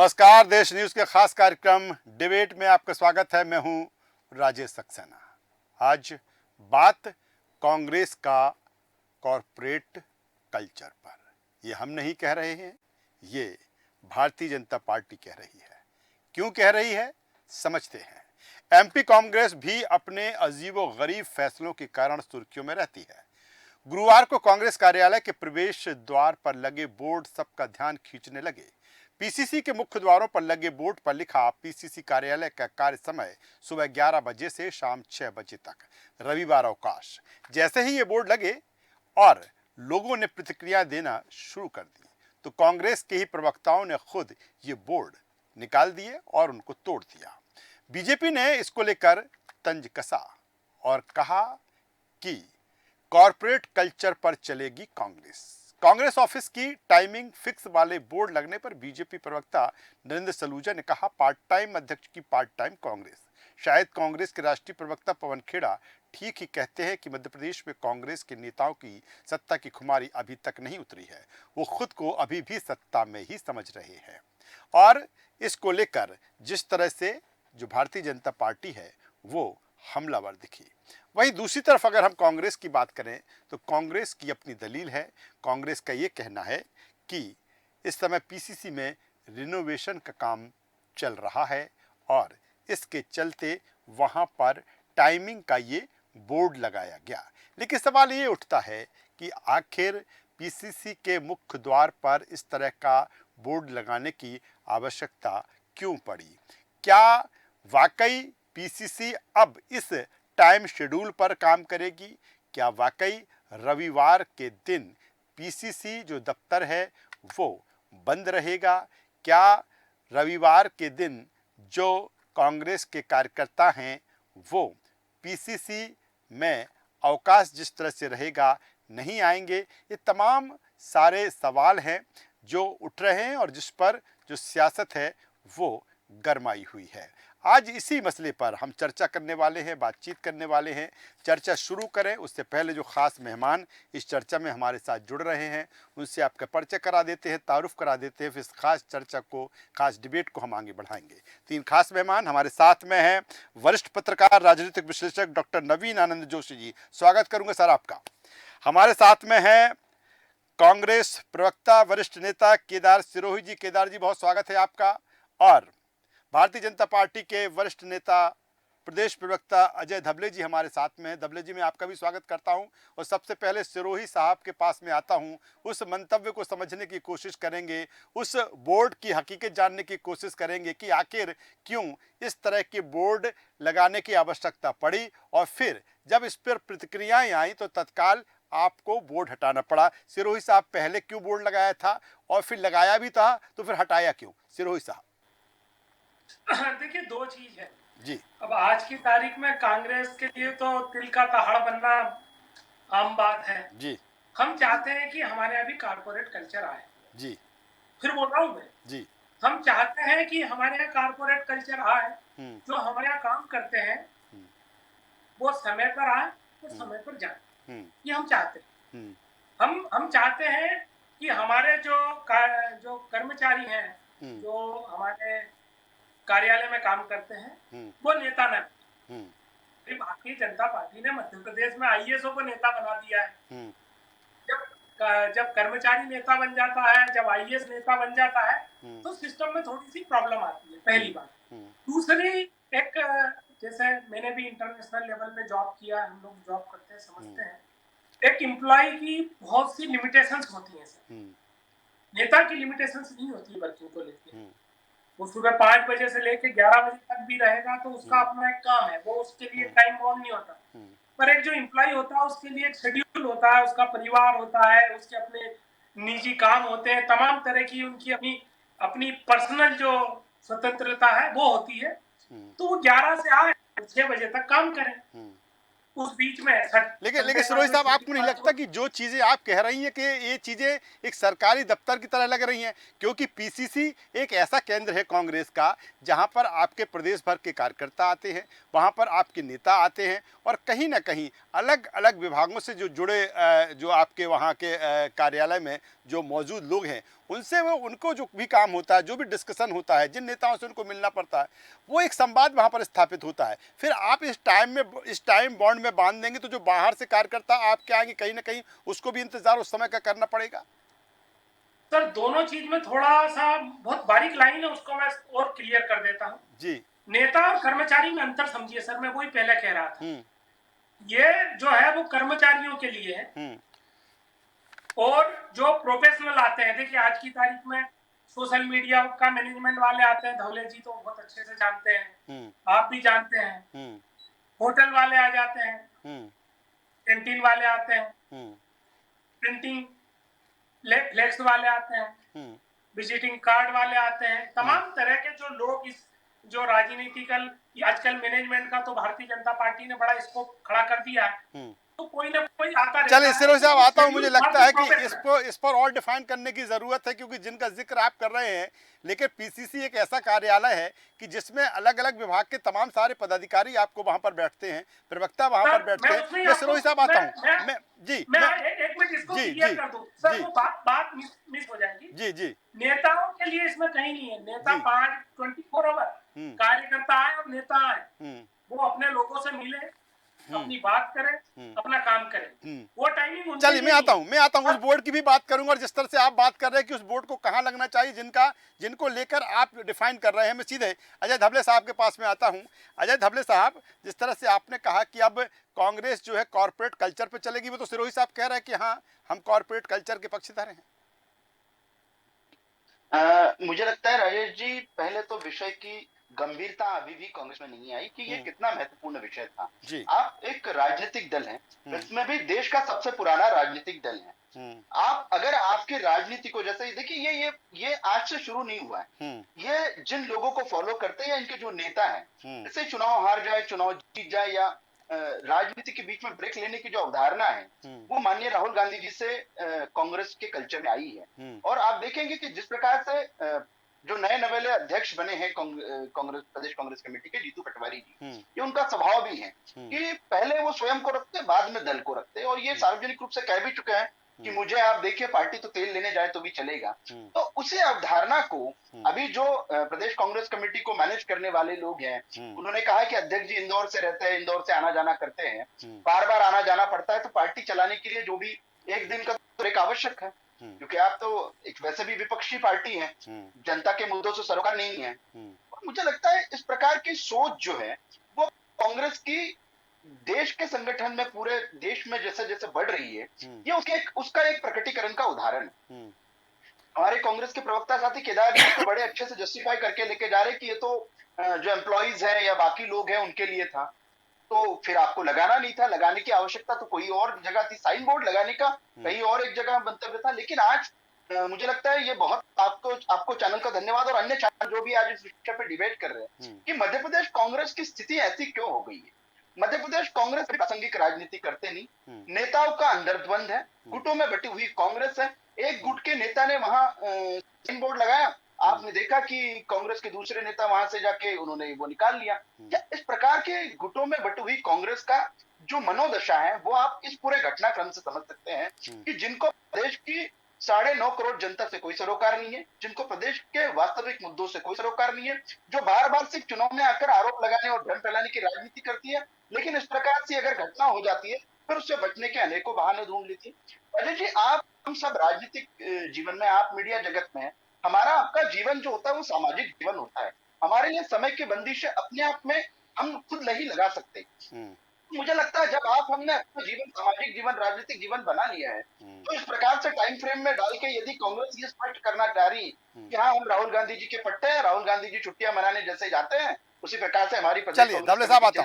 नमस्कार, देश न्यूज के खास कार्यक्रम डिबेट में आपका स्वागत है। मैं हूं राजेश सक्सेना। आज बात कांग्रेस का कॉरपोरेट कल्चर पर। ये हम नहीं कह रहे हैं, ये भारतीय जनता पार्टी कह रही है। क्यों कह रही है, समझते हैं। एमपी कांग्रेस भी अपने अजीबो-गरीब फैसलों के कारण सुर्खियों में रहती है। गुरुवार को कांग्रेस कार्यालय के प्रवेश द्वार पर लगे बोर्ड सबका ध्यान खींचने लगे। पीसीसी के मुख्य द्वारों पर लगे बोर्ड पर लिखा पीसीसी कार्यालय का कार्य समय सुबह 11 बजे से शाम 6 बजे तक, रविवार अवकाश। जैसे ही ये बोर्ड लगे और लोगों ने प्रतिक्रिया देना शुरू कर दी तो कांग्रेस के ही प्रवक्ताओं ने खुद ये बोर्ड निकाल दिए और उनको तोड़ दिया। बीजेपी ने इसको लेकर तंज कसा और कहा कि कॉरपोरेट कल्चर पर चलेगी कांग्रेस। कांग्रेस ऑफिस की टाइमिंग फिक्स वाले बोर्ड लगने पर बीजेपी प्रवक्ता नरेंद्र सलूजा ने कहा, पार्ट टाइम अध्यक्ष की पार्ट टाइम कांग्रेस। शायद कांग्रेस के राष्ट्रीय प्रवक्ता पवन खेड़ा ठीक ही कहते हैं कि मध्य प्रदेश में कांग्रेस के नेताओं की सत्ता की खुमारी अभी तक नहीं उतरी है। वो खुद को अभी भी सत्ता में ही समझ रहे हैं और इसको लेकर जिस तरह से जो भारतीय जनता पार्टी है वो हमलावर दिखी। वहीं दूसरी तरफ अगर हम कांग्रेस की बात करें तो कांग्रेस की अपनी दलील है। कांग्रेस का ये कहना है कि इस समय पीसीसी में रिनोवेशन का काम चल रहा है और इसके चलते वहां पर टाइमिंग का ये बोर्ड लगाया गया। लेकिन सवाल ये उठता है कि आखिर पीसीसी के मुख्य द्वार पर इस तरह का बोर्ड लगाने की आवश्यकता क्यों पड़ी? क्या वाकई पीसीसी अब इस टाइम शेड्यूल पर काम करेगी? क्या वाकई रविवार के दिन पीसीसी जो दफ्तर है वो बंद रहेगा? क्या रविवार के दिन जो कांग्रेस के कार्यकर्ता हैं वो पीसीसी में अवकाश जिस तरह से रहेगा नहीं आएंगे? ये तमाम सारे सवाल हैं जो उठ रहे हैं और जिस पर जो सियासत है वो गरमाई हुई है। आज इसी मसले पर हम चर्चा करने वाले हैं, बातचीत करने वाले हैं। चर्चा शुरू करें उससे पहले जो खास मेहमान इस चर्चा में हमारे साथ जुड़ रहे हैं उनसे आपका परिचय करा देते हैं, तारुफ करा देते हैं, फिर इस खास चर्चा को, खास डिबेट को हम आगे बढ़ाएंगे। तीन खास मेहमान हमारे साथ में हैं। वरिष्ठ पत्रकार, राजनीतिक विश्लेषक डॉक्टर नवीन आनंद जोशी जी, स्वागत करूंगा सर आपका। हमारे साथ में है कांग्रेस प्रवक्ता, वरिष्ठ नेता केदार सिरोही जी। केदार जी, बहुत स्वागत है आपका। और भारतीय जनता पार्टी के वरिष्ठ नेता, प्रदेश प्रवक्ता अजय धबले जी हमारे साथ में हैं। धबले जी, मैं आपका भी स्वागत करता हूं। और सबसे पहले सिरोही साहब के पास में आता हूं। उस मंतव्य को समझने की कोशिश करेंगे, उस बोर्ड की हकीकत जानने की कोशिश करेंगे कि आखिर क्यों इस तरह के बोर्ड लगाने की आवश्यकता पड़ी और फिर जब इस पर प्रतिक्रियाएं आई तो तत्काल आपको बोर्ड हटाना पड़ा। सिरोही साहब, पहले क्यों बोर्ड लगाया था और फिर लगाया भी था तो फिर हटाया क्यों? सिरोही साहब। देखिए, दो चीज है जी। अब आज की तारीख में कांग्रेस के लिए तो तिल का पहाड़ बनना आम बात है जी। हम चाहते हैं कि हमारे यहाँ भी कारपोरेट कल्चर आए। जी। फिर बोल रहा हूँ मैं, जी। हम चाहते हैं कि हमारे यहाँ कारपोरेट कल्चर आए। जो हमारे यहाँ काम करते हैं वो समय पर आए और समय पर जाए, ये हम चाहते हैं। हम चाहते हैं कि हमारे जो कर्मचारी हैं, जो हमारे कार्यालय में काम करते हैं, वो नेता न बने। भारतीय जनता पार्टी ने मध्य प्रदेश में आईएएसओ को नेता बना दिया है। जब कर्मचारी नेता बन जाता है, जब आईएएस नेता बन जाता है तो सिस्टम में थोड़ी सी प्रॉब्लम आती है, पहली बात। दूसरी, एक जैसे मैंने भी इंटरनेशनल लेवल पे जॉब किया, हम लोग जॉब करते हैं, समझते हैं, एक एम्प्लॉय की बहुत सी लिमिटेशंस होती हैं सर। नेता की लिमिटेशंस नहीं होती वर्किंग को लेकर। वो सुबह 5 बजे से लेकर 11 बजे तक भी रहेगा तो उसका अपना एक काम है, वो उसके लिए टाइम बाउंड नहीं होता। पर एक जो एम्प्लॉय होता है उसके लिए एक शेड्यूल होता है, उसका परिवार होता है, उसके अपने निजी काम होते हैं, तमाम तरह की उनकी अपनी पर्सनल जो स्वतंत्रता है वो होती है। तो वो 11 से 8 6 बजे तक काम करें। उस बीच में लेकिन सरोज साहब, आपको नहीं लगता कि जो चीजें आप कह रही हैं कि ये चीजें एक सरकारी दफ्तर की तरह लग रही हैं? क्योंकि पीसीसी एक ऐसा केंद्र है कांग्रेस का जहां पर आपके प्रदेश भर के कार्यकर्ता आते हैं, वहां पर आपके नेता आते हैं और कहीं ना कहीं अलग अलग विभागों से जो जुड़े जो आपके वहां के कार्यालय में जो मौजूद लोग हैं उनसे वो उनको जो भी काम होता है, जो भी डिस्कशन होता है, जिन नेताओं से उनको मिलना पड़ता है, वो एक संवाद वहाँ पर स्थापित होता है। फिर आप इस टाइम बॉन्ड में बांध देंगे तो जो बाहर से कार्यकर्ता आपके आएंगे, कहीं ना कहीं उसको भी इंतजार उस समय का करना पड़ेगा। सर दोनों चीज में थोड़ा सा बहुत बारीक लाइन है, उसको मैं और क्लियर कर देता हूँ जी। नेता और कर्मचारी में अंतर समझिए सर, मैं वही पहले कह रहा था। हम्म। ये जो है वो कर्मचारियों के लिए है, और जो प्रोफेशनल आते हैं, देखिए आज की तारीख में सोशल मीडिया का मैनेजमेंट वाले आते हैं, धवले जी तो बहुत अच्छे से जानते हैं, आप भी जानते हैं, होटल वाले आ जाते हैं, कैंटीन वाले आते हैं, प्रिंटिंग फ्लेक्स वाले आते हैं, विजिटिंग कार्ड वाले आते हैं, तमाम तरह के जो लोग इस जो राजनीतिकल आजकल मैनेजमेंट का तो भारतीय जनता पार्टी ने बड़ा स्कोप खड़ा कर दिया है, तो कोई ना कोई आता रहता है। चलिए सिरोही साहब आता हूँ, मुझे लगता है कि प्रोफेशनल इस पर और डिफाइन करने की जरूरत है, क्योंकि जिनका जिक्र आप कर रहे हैं, लेकिन पीसीसी एक ऐसा कार्यालय है कि जिसमें अलग अलग विभाग के तमाम सारे पदाधिकारी आपको वहां पर बैठते हैं, प्रवक्ता वहां पर बैठते हैं। मैं सिरोही साहब आता हूँ, मैं जी मैं एक मिनट इसको जी क्लियर जी कर दूं सर, जी वो बात मिस हो जाएगी। जी जी नेताओं के लिए इसमें कहीं नहीं है, नेता जी। 24 आवर कार्यकर्ता आए और नेता आए, वो अपने लोगों से मिले, अपनी बात करें, अपना काम करें, वो टाइमिंग उनके चलिए लिए मैं आता हूँ उस बोर्ड की भी बात करूंगा, और जिस तरह से आप बात कर रहे हैं कि उस बोर्ड को कहाँ लगना चाहिए, जिनको लेकर आप डिफाइन कर रहे हैं, मैं सीधे अजय धबले साहब के पास में आता हूँ। अजय धबले साहब, जिस तरह से आपने कहा कि अब कांग्रेस जो है कॉर्पोरेट कल्चर पे चलेगी, वो तो सिरोही साहब कह रहे हैं कि हाँ हम कॉर्पोरेट कल्चर के पक्षधर हैं। मुझे लगता है राजेश जी, पहले तो विषय की गंभीरता अभी भी कांग्रेस में नहीं आई कि ये कितना महत्वपूर्ण विषय था। आप एक राजनीतिक दल हैं, इसमें भी देश का सबसे पुराना राजनीतिक दल है। आप अगर आपकी राजनीति को, जैसे देखिए ये आज से शुरू नहीं हुआ है, ये जिन लोगों को फॉलो करते हैं या इनके जो नेता हैं, जैसे चुनाव हार जाए, चुनाव जीत जाए, या राजनीति के बीच में ब्रेक लेने की जो अवधारणा है, वो माननीय राहुल गांधी जी से कांग्रेस के कल्चर में आई है। और आप देखेंगे कि जिस प्रकार से जो नए नवेले अध्यक्ष बने हैं कांग्रेस प्रदेश कांग्रेस कमेटी के, जीतू पटवारी जी, ये उनका स्वभाव भी है कि पहले वो स्वयं को रखते, बाद में दल को रखते, और ये सार्वजनिक रूप से कह भी चुके हैं कि मुझे आप देखिए पार्टी तो तेल लेने जाए तो भी चलेगा। तो उसी अवधारणा को अभी जो प्रदेश कांग्रेस कमेटी को मैनेज करने वाले लोग हैं, उन्होंने कहा कि अध्यक्ष जी इंदौर से रहते हैं, इंदौर से आना जाना करते हैं, बार बार आना जाना पड़ता है, तो पार्टी चलाने के लिए जो भी एक दिन का ब्रेक आवश्यक है, क्योंकि आप तो एक वैसे भी विपक्षी पार्टी है, जनता के मुद्दों से सरोकार नहीं है। और मुझे लगता है इस प्रकार की सोच जो है वो कांग्रेस की देश के संगठन में, पूरे देश में जैसे जैसे बढ़ रही है, ये उसका एक प्रकटीकरण का उदाहरण है। हमारे कांग्रेस के प्रवक्ता साथी केदार जी तो बड़े अच्छे से जस्टिफाई करके लेके जा रहे कि ये तो जो एम्प्लॉइज हैं या बाकी लोग हैं उनके लिए था, तो फिर आपको लगाना नहीं था, लगाने की आवश्यकता तो कोई और जगह थी, साइन बोर्ड लगाने का कहीं और एक जगह मंतव्य था। लेकिन आज मुझे लगता है ये बहुत आपको चैनल का धन्यवाद, और अन्य चैनल जो भी आज इस विषय पर डिबेट कर रहे हैं कि मध्य प्रदेश कांग्रेस की स्थिति ऐसी क्यों हो गई है। मध्य प्रदेश कांग्रेस प्रासंगिक राजनीति करते नहीं, नेताओं का अंतर्द्वंद है, गुटों में बटी हुई कांग्रेस है। एक गुट के नेता ने वहां साइन बोर्ड लगाया, आपने देखा कि कांग्रेस के दूसरे नेता वहां से जाके उन्होंने वो निकाल लिया। क्या इस प्रकार के गुटों में बटी हुई कांग्रेस का जो मनोदशा है, वो आप इस पूरे घटनाक्रम से समझ सकते हैं कि जिनको प्रदेश की 9.5 करोड़ जनता से कोई सरोकार नहीं है, जिनको प्रदेश के वास्तविक मुद्दों से कोई सरोकार नहीं है, जो बार बार सिर्फ चुनाव में आकर आरोप लगाने और भ्रम फैलाने की राजनीति करती है, लेकिन इस प्रकार से अगर घटना हो जाती है फिर उससे बचने के अनेकों बहाने ढूंढ लेती है। अजय जी, आप हम सब राजनीतिक जीवन में, आप मीडिया जगत में हैं, हमारा आपका जीवन जो होता है वो सामाजिक जीवन होता है। हमारे लिए समय की बंदिश अपने आप में हम खुद नहीं लगा सकते। मुझे लगता है जब हमने अपना जीवन, सामाजिक जीवन, राजनीतिक जीवन बना लिया है, तो इस प्रकार से टाइम फ्रेम में डाल के यदि कांग्रेस ये स्पष्ट करना चाह रही कि हाँ हम राहुल गांधी जी के पट्टे हैं, राहुल गांधी जी छुट्टियां मनाने जैसे जाते हैं उसी प्रकार से हमारी, चलिए धबले साहब आता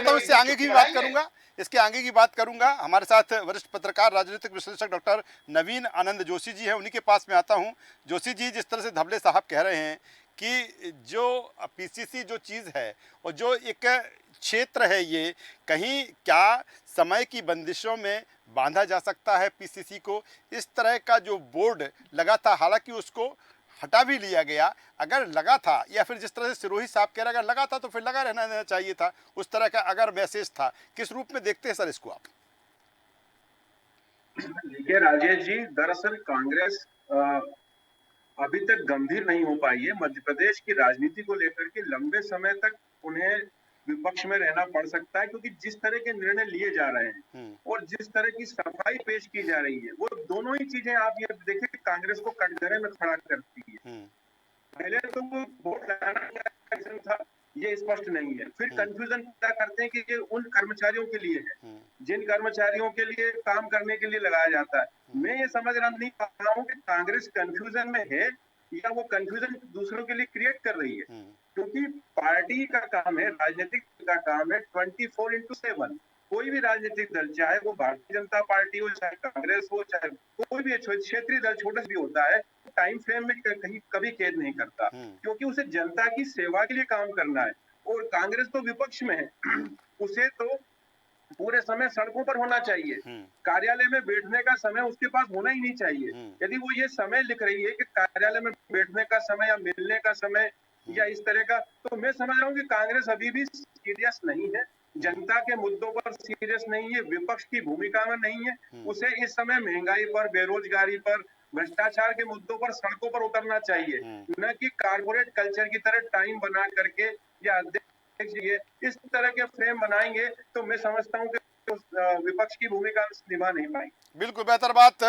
हूँ, इससे आगे की भी बात करूंगा, इसके आगे की बात करूंगा। हमारे साथ वरिष्ठ पत्रकार, राजनीतिक विश्लेषक डॉक्टर नवीन आनंद जोशी जी हैं, उन्हीं के पास में आता हूं। जोशी जी, जिस तरह से धबले साहब कह रहे हैं कि जो पीसीसी जो चीज़ है और जो एक क्षेत्र है, ये कहीं क्या समय की बंदिशों में बांधा जा सकता है पीसीसी को? इस तरह का जो बोर्ड लगा था, हालांकि उसको हटा भी लिया गया, अगर लगा था, या फिर जिस तरह से सिरोही साहब कह रहे अगर लगा था तो फिर लगा रहना देना चाहिए था, उस तरह का अगर मैसेज था, किस रूप में देखते हैं सर इसको आप? देखिए राजेश जी, दरअसल कांग्रेस अभी तक गंभीर नहीं हो पाई है। मध्य प्रदेश की राजनीति को लेकर के लंबे समय तक उन्हें विपक्ष में रहना पड़ सकता है, क्योंकि जिस तरह के निर्णय लिए जा रहे हैं और जिस तरह की सफाई पेश की जा रही है, वो दोनों ही चीजें आप ये देखिए कि कांग्रेस को कटघरे में खड़ा करती है। पहले तो वो वोट लगाना था, ये स्पष्ट नहीं है। फिर कंफ्यूजन क्या करते हैं कि ये उन कर्मचारियों के लिए है जिन कर्मचारियों के लिए काम करने के लिए लगाया जाता है। मैं ये समझ नहीं पा रहा हूँ कि कांग्रेस कंफ्यूजन में है या वो कंफ्यूजन दूसरों के लिए क्रिएट कर रही है, क्योंकि पार्टी का काम है, राजनीतिक का काम है 24/7। कोई भी राजनीतिक दल, चाहे वो भारतीय जनता पार्टी हो, चाहे कांग्रेस हो, चाहे कोई भी क्षेत्रीय दल छोटा भी होता है, टाइम फ्रेम में कहीं कभी कैद नहीं करता, क्योंकि उसे जनता की सेवा के लिए काम करना है। और कांग्रेस तो विपक्ष में है, उसे तो पूरे समय सड़कों पर होना चाहिए, कार्यालय में बैठने का समय उसके पास होना ही नहीं चाहिए। यदि वो ये समय लिख रही है कि कार्यालय में बैठने का समय या मिलने का समय या इस तरह का, तो मैं समझ रहा हूँ कि कांग्रेस अभी भी सीरियस नहीं है, जनता के मुद्दों पर सीरियस नहीं है, विपक्ष की भूमिका में नहीं है। उसे इस समय महंगाई पर, बेरोजगारी पर, भ्रष्टाचार के मुद्दों पर सड़कों पर उतरना चाहिए, न कि कारपोरेट कल्चर की तरह टाइम बना करके या इस तरह के फ्रेम बनाएंगे तो मैं समझता हूँ कि विपक्ष की भूमिका निभा नहीं पाएंगे। बिल्कुल बेहतर बात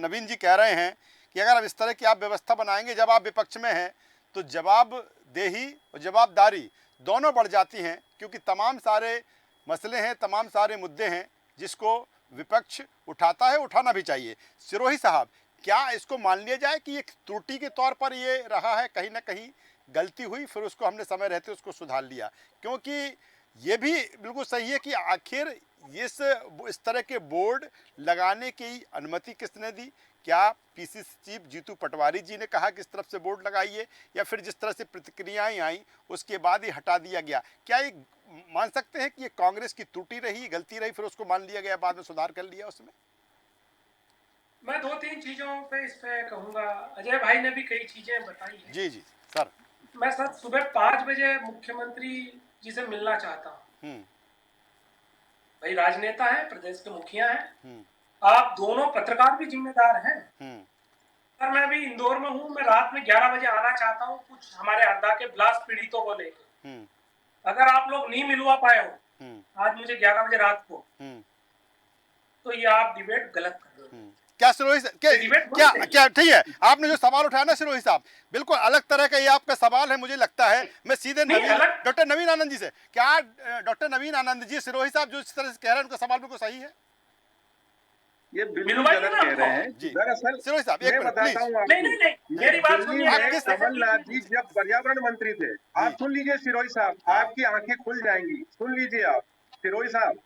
नवीन जी कह रहे हैं कि अगर अब इस तरह की आप व्यवस्था बनाएंगे, जब आप विपक्ष में हैं तो जवाबदेही और जवाबदारी दोनों बढ़ जाती हैं, क्योंकि तमाम सारे मसले हैं, तमाम सारे मुद्दे हैं जिसको विपक्ष उठाता है, उठाना भी चाहिए। सिरोही साहब, क्या इसको मान लिया जाए कि एक त्रुटि के तौर पर ये रहा है, कहीं ना कहीं गलती हुई, फिर उसको हमने समय रहते उसको सुधार लिया? क्योंकि ये भी बिल्कुल सही है कि आखिर इस तरह के बोर्ड लगाने की अनुमति किसने दी? क्या पीसीसी चीफ जीतू पटवारी जी ने कहा कि इस तरफ से बोर्ड लगाइए, या फिर जिस तरह से प्रतिक्रियाएं आई उसके बाद ही हटा दिया गया? क्या ये मान सकते हैं कि ये कांग्रेस की त्रुटि रही, गलती रही, फिर उसको मान लिया गया, बाद में सुधार कर लिया उसमें? मैं 2-3 चीजों पे इस पे कहूंगा। अजय भाई ने भी कई चीजें बताई हैं। जी जी सर। मैं सर सुबह 5 बजे मुख्यमंत्री जी से मिलना चाहता हूँ। भाई राजनेता है, प्रदेश के मुखिया हैं, आप दोनों पत्रकार भी जिम्मेदार हैं। पर मैं अभी इंदौर में हूँ, मैं रात में 11 बजे आना चाहता हूँ कुछ हमारे हरदा के ब्लास्ट पीड़ितों को लेकर। अगर आप लोग नहीं मिलवा पाए हो आज मुझे 11 बजे रात को, तो ये आप डिबेट गलत कर रहे हो। क्या सिरोही क्या ठीक है, आपने जो सवाल उठाया ना सिरोही साहब, बिल्कुल अलग तरह का ये आपका सवाल है। मुझे लगता है मैं सीधे डॉक्टर नवीन आनंद जी से, क्या डॉक्टर नवीन आनंद जी, सिरोही साहब जो इस तरह से कह रहे हैं उनका सवाल बिल्कुल सही है? ये बिल्कुल गलत कह रहे हैं। दरअसल सिरोही साहब मैं बताता हूँ आपको, मेरी बात सुनिए। कमलनाथ जी जब पर्यावरण मंत्री थे, आप सुन लीजिए सिरोही साहब, आपकी आंखें खुल जाएंगी, सुन लीजिए आप सिरोही साहब।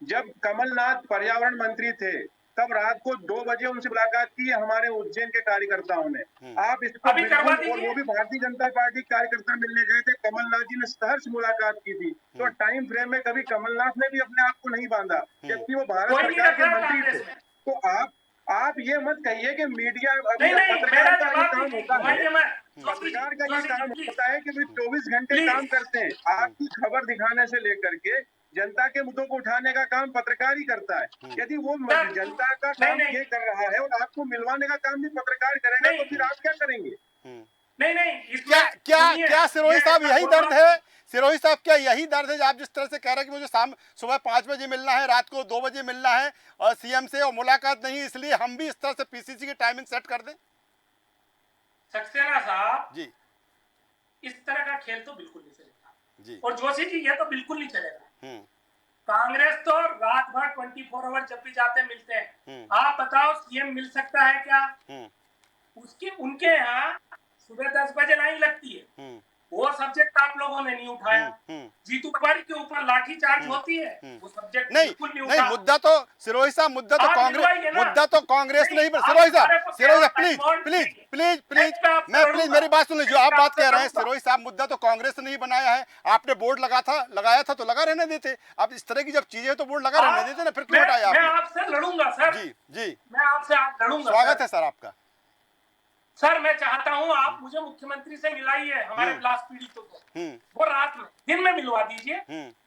जब कमलनाथ पर्यावरण मंत्री थे तब रात को 2 बजे उनसे मुलाकात की हमारे उज्जैन के कार्यकर्ताओं ने। आप इसको बिल्कुल, और वो भी भारतीय जनता पार्टी कार्यकर्ता मिलने गए थे, कमलनाथ जी ने सहर्ष मुलाकात की थी। तो टाइम फ्रेम में कभी कमलनाथ ने भी अपने आप को नहीं बांधा, जबकि वो भारत सरकार के मंत्री थे। तो आप ये मत कहिए कि मीडिया, पत्रकार का ये काम होता है, पत्रकार का ये काम होता है कि वे 24 घंटे काम करते हैं। आपकी खबर दिखाने से लेकर के जनता के मुद्दों को उठाने का काम पत्रकार ही करता है। यदि वो जनता का काम ये कर रहा है और आपको मिलवाने का काम भी पत्रकार करेगा, तो फिर आप क्या करेंगे? क्या सिरोही साहब यही दर्द है? सिरोही साहब, क्या यही दर्द है? आप जिस तरह से कह रहे हैं कि मुझे सुबह 5 बजे मिलना है, रात को 2 बजे मिलना है और सीएम से और मुलाकात नहीं, इसलिए हम भी इस तरह से पीसीसी की टाइमिंग सेट कर दें? सक्सेना साहब जी, इस तरह का खेल तो बिल्कुल नहीं चलेगा जी। और जोशी जी ये तो बिल्कुल नहीं चलेगा। कांग्रेस तो रात भर 24 आवर जब भी जाते मिलते हैं। आप बताओ सीएम मिल सकता है क्या? उनके यहाँ सुबह 10 बजे लाइन लगती है, वो सब्जेक्ट आप लोगों ने नहीं उठाया। जीतू पटवारी के ऊपर लाठीचार्ज होती है, वो सब्जेक्ट बिल्कुल नहीं उठाया। मुद्दा तो सिरोही साहब, मुद्दा तो कांग्रेस नहीं। सिरोही साहब प्लीज मेरी बात सुन लीजिए। आप बात कह रहे हैं सिरोही साहब, मुद्दा तो कांग्रेस ने नहीं बनाया है। आपने बोर्ड लगाया था तो लगा रहने देते। अब इस तरह की जब चीजें तो बोर्ड लगा रहने देते ना, फिर क्यों हटाया? मैं आपसे लड़ूंगा सर। जी, मैं आपसे लड़ूंगा। स्वागत है सर आपका। सर मैं चाहता हूं आप मुझे मुख्यमंत्री से मिलाइए, हमारे ब्लास्ट पीड़ितों को, वो रात में, दिन में मिलवा दीजिए।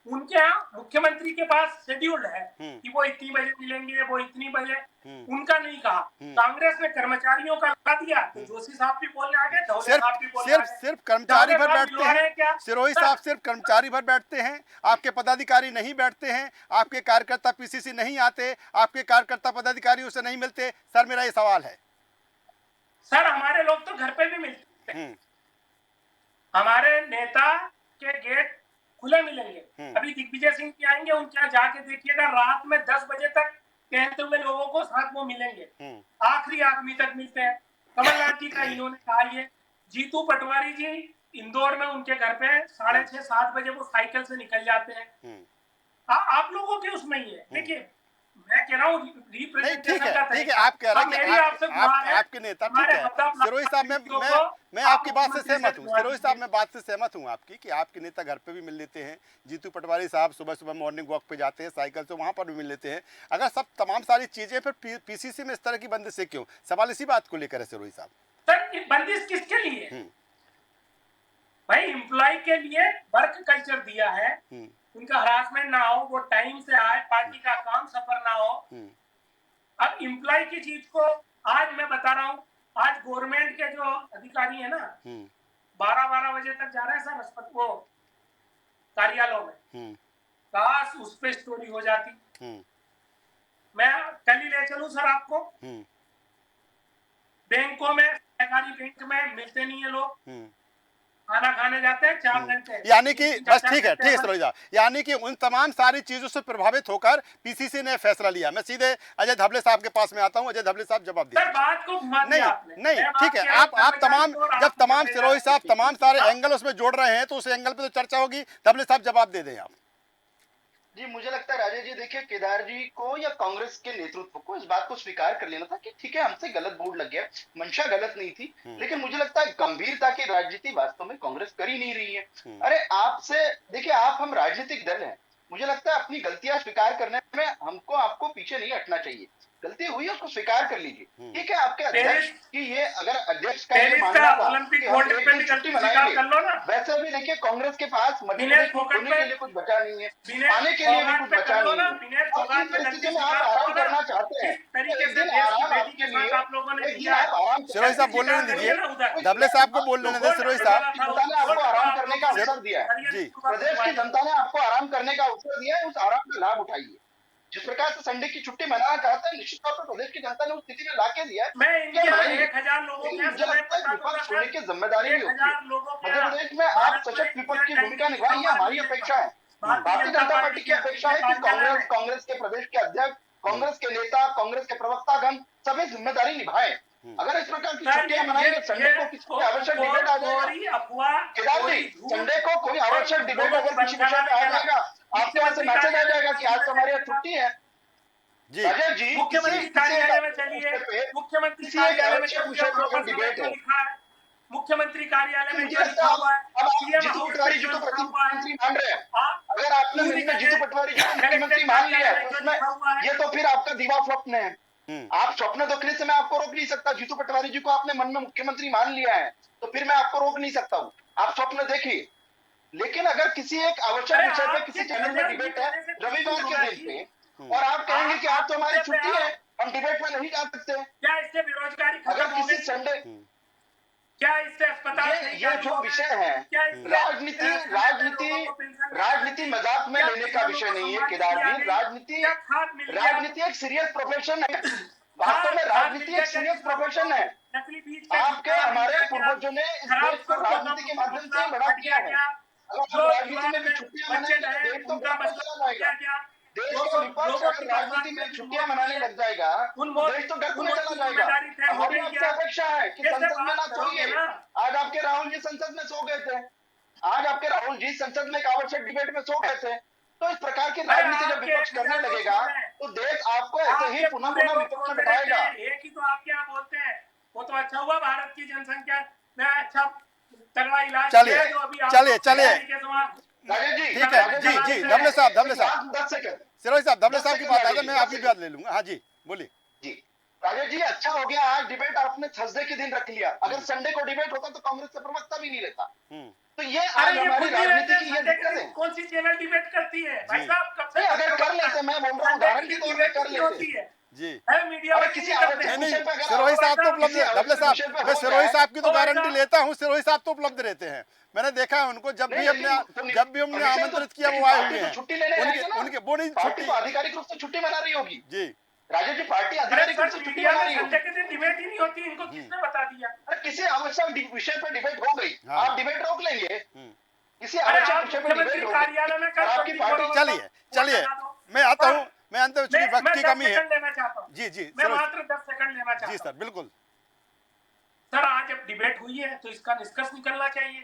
उनके यहाँ मुख्यमंत्री के पास शेड्यूल्ड है कि वो इतनी बजे मिलेंगे, वो इतनी बजे, उनका नहीं कहा। कांग्रेस ने कर्मचारियों का लगा दिया, तो जोशी साहब भी बोलने आ गए, धौले साहब भी बोलने आ गए। सिर्फ कर्मचारी भर बैठते हैं सिरोही साहब, सिर्फ कर्मचारी भर बैठते हैं, आपके पदाधिकारी नहीं बैठते हैं, आपके कार्यकर्ता पीसीसी नहीं आते, आपके कार्यकर्ता पदाधिकारियों से नहीं मिलते। सर मेरा ये सवाल है। सर हमारे लोग तो घर पे भी मिलते हैं, हमारे नेता के गेट खुले मिलेंगे। अभी दिग्विजय सिंह जी आएंगे, उनके यहाँ जाके देखिएगा, रात में 10 बजे तक कहते हुए लोगों को साथ वो मिलेंगे, आखिरी आदमी तक मिलते हैं। कमलनाथ जी का इन्होंने कहा, ये जीतू पटवारी जी इंदौर में उनके घर पे 6:30-7 बजे वो साइकिल से निकल जाते हैं। आप लोगों के उसमें ही है। देखिए मैं कह रहा हूँ रिप्रेजेंटेशन का ठीक है, आप कह रहे हैं कि आपके नेता, ठीक है सिरोही साहब, मैं आपकी बात से सहमत हूँ। सिरोही साहब मैं बात से सहमत हूँ आपकी कि आपके नेता घर पे भी मिल लेते हैं। जीतू पटवारी साहब सुबह सुबह मॉर्निंग वॉक पे जाते हैं साइकिल से, वहाँ पर भी मिल लेते हैं। अगर सब तमाम सारी चीजें, फिर पीसीसी में इस तरह की बंदिशें क्यों? सवाल इसी बात को लेकर है सिरोही साहब। सर बंदिश किसके लिए? भाई एम्प्लॉय के लिए वर्क कल्चर दिया है, उनका हरासमेंट ना हो, वो टाइम से आए, पार्टी का काम सफर ना हो। अब एम्प्लॉय की चीज को आज मैं बता रहा हूँ, आज गवर्नमेंट के जो अधिकारी है ना 12-12 बजे तक जा रहे हैं सर अस्पताल वो कार्यालयों में। काश उस पे स्टोरी हो जाती। मैं कल ही ले चलूं सर आपको। बैंकों में, सरकारी बैंक में मिलते नहीं है लोग, खाना खाने जाते हैं 4 घंटे। यानी कि बस ठीक है सरोज साहब, यानी कि उन तमाम सारी चीजों से प्रभावित होकर पीसीसी ने फैसला लिया। मैं सीधे अजय धबले साहब के पास में आता हूं। अजय धबले साहब जवाब दीजिए। बात को नहीं ठीक है, आप तमाम, जब तमाम सिरोही साहब तमाम सारे एंगल उसमें जोड़ रहे हैं तो उस एंगल पे तो चर्चा होगी। धबले साहब जवाब दे दें आप। जी मुझे लगता है राजेश जी, देखिए केदार जी को या कांग्रेस के नेतृत्व को इस बात को स्वीकार कर लेना था कि ठीक है हमसे गलत बोर्ड लग गया, मंशा गलत नहीं थी, लेकिन मुझे लगता है गंभीरता की राजनीति वास्तव में कांग्रेस कर ही नहीं रही है। अरे आपसे देखिए, आप हम राजनीतिक दल हैं, मुझे लगता है अपनी गलतियां स्वीकार करने में हमको आपको पीछे नहीं हटना चाहिए। गलती हुई है उसको स्वीकार कर लीजिए। ठीक है, आपके अध्यक्ष की ये, अगर अध्यक्ष का ये मानना था कि हम एक दिन छुट्टी मनाएंगे, वैसे भी देखिए कांग्रेस के पास मजबूरी होने के लिए कुछ बचा नहीं है, पाने के लिए भी कुछ बचा नहीं है। और इस परिस्थिति में आप आराम करना चाहते हैं, एक दिन आराम आपके लिए, एक दिन आप आराम। सिरोही साहब बोल रहे दीजिए, धबले साहब को बोल रहे थे। सिरोही साहब, जनता ने आपको आराम करने का अवसर दिया है जी, प्रदेश की जनता ने आपको आराम करने का अवसर दिया है, उस आराम का लाभ उठाइए। जिस प्रकार से संडे की छुट्टी मनाना चाहते हैं, निश्चित तौर पर प्रदेश की जनता ने उस स्थिति में लाके दिया है। विपक्ष होने की जिम्मेदारी भी होती है। मध्य प्रदेश में आप सशक्त विपक्ष की भूमिका निभाएं, ये हमारी अपेक्षा है। भारतीय जनता पार्टी की अपेक्षा है कि कांग्रेस के प्रदेश के अध्यक्ष, कांग्रेस के नेता, कांग्रेस के प्रवक्तागण सभी जिम्मेदारी निभाएं। अगर इस प्रकार की छुट्टियां मनाएंगे, संडे को किसी आवश्यक डिबेट आ जाएगा, केदार जी संडे को कोई आवश्यक डिबेट अगर किसी विषय पे आ जाएगा, आपके वहां से मैसेज आ जाएगा कि आज तो हमारी छुट्टी है जी। अजय जी, मुख्यमंत्री कार्यालय में चलिए, मुख्यमंत्री कार्यालय में डिबेट है, मुख्यमंत्री कार्यालय में जीतू पटवारी जी को प्रधानमंत्री मान रहे हैं। अगर आपने जीतू पटवारी जी को मुख्यमंत्री मान लिया है, उसमें ये तो फिर आपका दीवा स्वप्न है। आप स्वप्न देखने से मैं आपको रोक नहीं सकता। जीतू पटवारी जी को आपने मन में मुख्यमंत्री मान लिया है तो फिर मैं आपको रोक नहीं सकता हूँ, आप स्वप्न देखिए। लेकिन अगर किसी एक आवश्यक विषय पे किसी चैनल में डिबेट है रविवार के दिन पे, और आप कहेंगे कि आज तो हमारी छुट्टी है, हम डिबेट में नहीं जा सकते, क्या इससे बेरोजगारी अगर किसी संडे, क्या इससे अस्पताल, ये जो विषय है, राजनीति मजाक में लेने का विषय नहीं है केदार जी। राजनीति एक सीरियस प्रोफेशन है, वास्तव में राजनीति एक सीरियस प्रोफेशन है। आपके हमारे पूर्वजों ने इस देश को राजनीति के माध्यम से बड़ा किया है। अगर राजनीति में भी छुट्टियां मनाएंगे देश तो चला जाएगा। देश का विपक्ष अगर राजनीति में छुट्टियां मनाने लग जाएगा, देश तो डर में चला जाएगा। हमारी आपसे अपेक्षा है कि संसद में ना सोइए। आज आपके राहुल जी संसद में सो गए थे, आज आपके राहुल जी संसद में एक आवश्यक डिबेट में सो गए थे। तो इस प्रकार की राजनीति जब विपक्ष करने लगेगा तो देश आपको ऐसे ही पुनः विपक्ष में बिठाएगा। एक ही तो आप क्या बोलते हैं, वो तो अच्छा हुआ भारत की जनसंख्या में अच्छा तगड़ा इलाज। चलिए ठीक है जी धबले साहब 10 सेकंड सिरोही साहब, धबले साहब की बात है, मैं आपकी बात ले लूंगा। हाँ जी बोलिए जी। राजेश जी अच्छा हो गया आज डिबेट आपने थर्सडे के दिन रख लिया, अगर संडे को डिबेट होता तो कांग्रेस का प्रवक्ता भी नहीं रहता। तो ये आज हमारी राजनीति की ये दिक्कत है। कौन सी चैनल डिबेट करती है भाई साहब? कब से अगर कर लेते, मैं बोल रहा हूँ उदाहरण के तौर पे कर लेते जी है मीडिया अगर किसी आवश्यक विषय पे अगर सिरोही साहब तो उपलब्ध, डबले साहब मैं सिरोही साहब की तो गारंटी लेता हूँ, सिरोही साहब तो उपलब्ध रहते हैं, मैंने देखा है उनको, जब भी हमने आमंत्रित किया वो आए हुए हैं। छुट्टी लेने उनके वो नहीं छुट्टी आधिकारिक रूप से छुट्टी मना रही होगी जी राजेश जी, पार्टी आधिकारिक रूप से छुट्टी मना रही होगी। के दिन डिबेट ही नहीं होती, इनको किसने बता दिया? अरे किसी आवश्यक विषय पर डिबेट हो गई, आप डिबेट रोक लेंगे, किसी आवश्यक विषय पर डिबेट हो कार्यालय में आपकी पार्टी। चलिए मैं आता हूँ, मैं अंत में चूंकि वक्त की कमी है लेना चाहता हूँ जी जी मैं मात्र 10 सेकंड लेना चाहता हूँ जी सर बिल्कुल सर। आज जब डिबेट हुई है तो इसका निष्कर्ष निकलना चाहिए।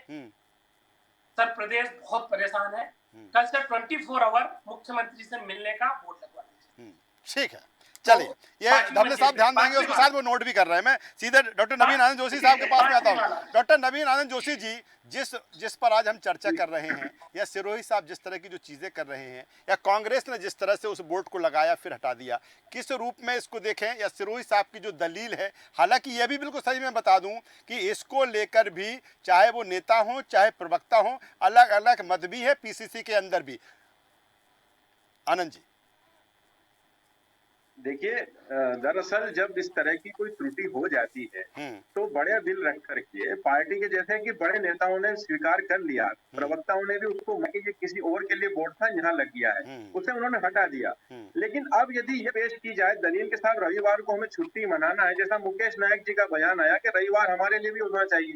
सर प्रदेश बहुत परेशान है, कल से 24 आवर मुख्यमंत्री से मिलने का बोर्ड लगवा दीजिए। ठीक है, चलिए ये धबले साहब ध्यान देंगे, उसके साथ वो नोट भी कर रहे हैं। मैं सीधे डॉक्टर नवीन आनंद जोशी साहब के पास में आता हूँ। डॉक्टर नवीन आनंद जोशी जी, जिस पर आज हम चर्चा कर रहे हैं, या सिरोही साहब जिस तरह की जो चीज़ें कर रहे हैं, या कांग्रेस ने जिस तरह से उस बोर्ड को लगाया फिर हटा दिया, किस रूप में इसको देखें? या सिरोही साहब की जो दलील है, हालांकि ये भी बिल्कुल सही मैं बता दूं कि इसको लेकर भी चाहे वो नेता हों चाहे प्रवक्ता हों, अलग अलग मत भी है पीसीसी के अंदर भी। आनंद जी देखिए, दरअसल जब इस तरह की कोई त्रुटि हो जाती है तो बड़े दिल रख करके पार्टी के जैसे कि बड़े नेताओं ने स्वीकार कर लिया, प्रवक्ताओं ने भी उसको ये किसी और के लिए वोट था यहाँ लग गया है, उसे उन्होंने हटा दिया। लेकिन अब यदि ये पेश की जाए दलील के साथ रविवार को हमें छुट्टी मनाना है, जैसा मुकेश नायक जी का बयान आया कि रविवार हमारे लिए भी होना चाहिए,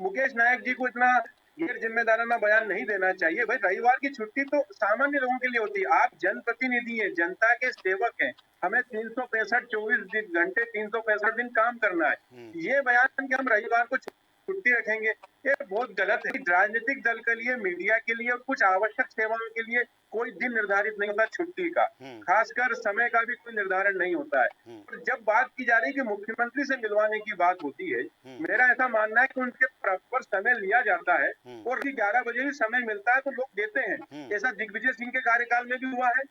मुकेश नायक जी को इतना गैर जिम्मेदाराना बयान नहीं देना चाहिए। भाई रविवार की छुट्टी तो सामान्य लोगों के लिए होती है, आप जनप्रतिनिधि हैं, जनता के सेवक हैं, हमें 24 घंटे 365 दिन काम करना है। ये बयान कि हम रविवार को छुट्टी रखेंगे, ये बहुत गलत है। राजनीतिक दल के लिए, मीडिया के लिए, कुछ आवश्यक सेवाओं के लिए कोई दिन निर्धारित नहीं होता छुट्टी का, खासकर समय का भी कोई निर्धारण नहीं होता है। और जब बात की जा रही है कि मुख्यमंत्री से मिलवाने की बात होती है, मेरा ऐसा मानना है कि उनके प्रॉपर समय लिया जाता है और 11 बजे भी समय मिलता है तो लोग देते हैं। ऐसा दिग्विजय सिंह के कार्यकाल में भी हुआ है,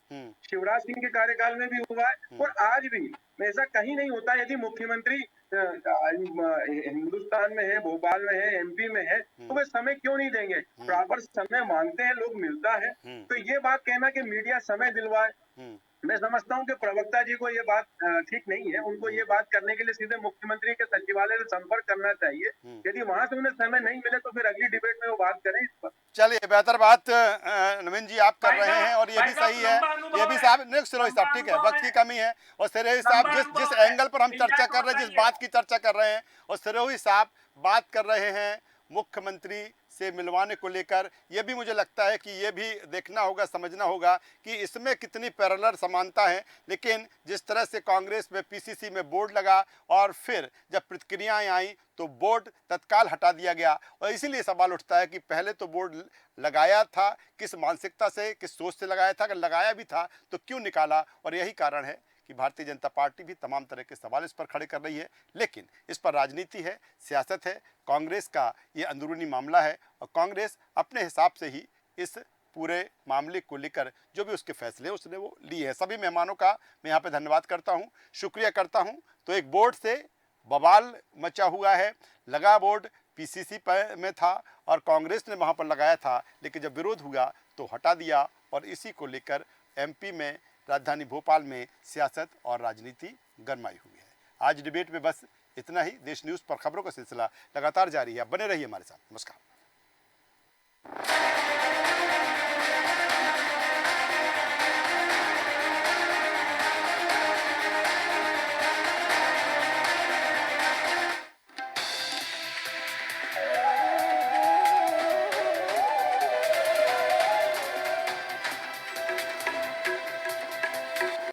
शिवराज सिंह के कार्यकाल में भी हुआ है, और आज भी ऐसा कहीं नहीं होता। यदि मुख्यमंत्री हिंदुस्तान में है, भोपाल में है, एमपी में है, तो वे समय क्यों नहीं देंगे? प्रॉपर समय मांगते हैं लोग, मिलता है। तो ये बात कहना कि मीडिया समय दिलवाए, मैं समझता हूं कि प्रवक्ता जी को ये बात ठीक नहीं है। उनको ये बात करने के लिए सीधे मुख्यमंत्री के सचिवालय से संपर्क करना चाहिए। यदि वहां से उन्हें समय नहीं मिले तो फिर अगली डिबेट में वो बात करें इस पर। चलिए बेहतर बात नवीन जी आप कर रहे हैं, और ये भी सही है, ये भी साहब नेक्स्ट सिरोही साहब ठीक है, वक्त की कमी है, और सिरोही साहब जिस एंगल पर हम चर्चा कर रहे हैं, जिस बात की चर्चा कर रहे हैं, और सिरोही साहब बात कर रहे हैं मुख्यमंत्री से मिलवाने को लेकर, ये भी मुझे लगता है कि ये भी देखना होगा, समझना होगा कि इसमें कितनी पैरेलल समानता है। लेकिन जिस तरह से कांग्रेस में पीसीसी में बोर्ड लगा और फिर जब प्रतिक्रियाएं आई तो बोर्ड तत्काल हटा दिया गया, और इसीलिए सवाल उठता है कि पहले तो बोर्ड लगाया था, किस मानसिकता से, किस सोच से लगाया था, अगर लगाया भी था तो क्यों निकाला? और यही कारण है कि भारतीय जनता पार्टी भी तमाम तरह के सवाल इस पर खड़े कर रही है। लेकिन इस पर राजनीति है, सियासत है, कांग्रेस का ये अंदरूनी मामला है, और कांग्रेस अपने हिसाब से ही इस पूरे मामले को लेकर जो भी उसके फैसले उसने वो लिए हैं। सभी मेहमानों का मैं यहाँ पे धन्यवाद करता हूँ, शुक्रिया करता हूँ। तो एक बोर्ड से बवाल मचा हुआ है, लगा बोर्ड पीसीसी में था और कांग्रेस ने वहाँ पर लगाया था, लेकिन जब विरोध हुआ तो हटा दिया, और इसी को लेकर एमपी में, राजधानी भोपाल में सियासत और राजनीति गरमाई हुई है। आज डिबेट में बस इतना ही। देश न्यूज़ पर खबरों का सिलसिला लगातार जारी है, बने रहिए हमारे साथ। नमस्कार।